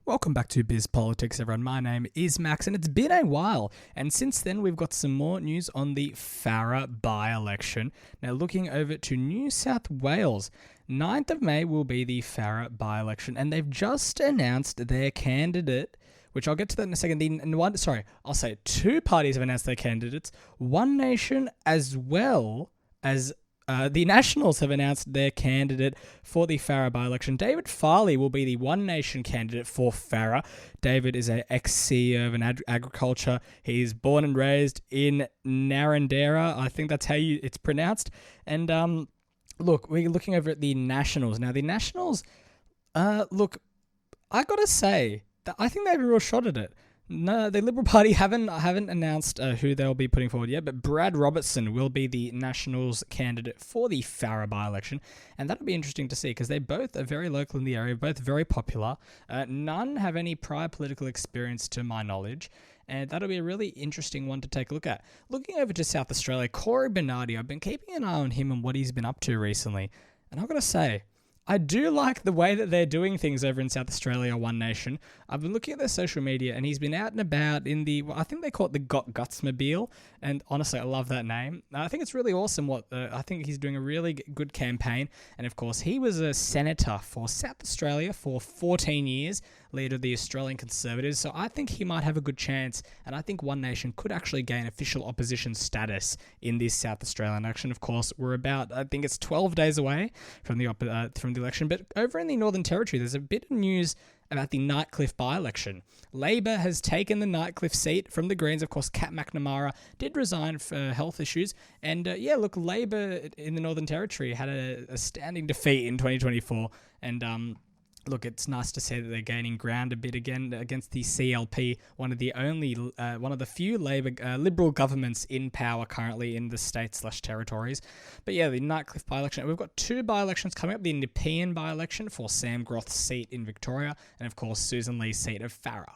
Welcome back to Biz Politics, everyone. My name is Max, and it's been a while. And since then, we've got some more news on the Farrer by-election. Now, looking over to New South Wales, 9th of May will be the Farrer by-election, and they've just announced their candidate, which I'll get to that in a second. I'll say two parties have announced their candidates. One Nation as well as the Nationals have announced their candidate for the Farrer by-election. David Farley will be the One Nation candidate for Farrer. David is an ex-CEO of an agriculture. He's born and raised in Narrandera. I think that's how it's pronounced. And look, we're looking over at the Nationals. Now, the Nationals, look, I got to say, that I think they have a real shot at it. No, the Liberal Party haven't announced who they'll be putting forward yet, but Brad Robertson will be the Nationals candidate for the Farrer by-election, and that'll be interesting to see because they both are very local in the area, both very popular. None have any prior political experience to my knowledge, and that'll be a really interesting one to take a look at. Looking over to South Australia, Corey Bernardi, I've been keeping an eye on him and what he's been up to recently, and I've got to say, I do like the way that they're doing things over in South Australia, One Nation. I've been looking at their social media, and he's been out and about in I think they call it the Got Gutsmobile, and honestly, I love that name. I think it's really awesome I think he's doing a really good campaign, and of course, he was a senator for South Australia for 14 years, leader of the Australian Conservatives, so I think he might have a good chance, and I think One Nation could actually gain official opposition status in this South Australian election. Of course, we're about, I think it's 12 days away from the election, but over in the Northern Territory, there's a bit of news about the Nightcliff by-election. Labor has taken the Nightcliff seat from the Greens. Of course, Kat McNamara did resign for health issues. And Labor in the Northern Territory had a standing defeat in 2024. And look, it's nice to see that they're gaining ground a bit again against the CLP, one of the few Liberal governments in power currently in the states/territories. But yeah, the Nightcliff by-election. We've got two by-elections coming up: the Nepean by-election for Sam Groth's seat in Victoria, and of course Susan Lee's seat of Farrer.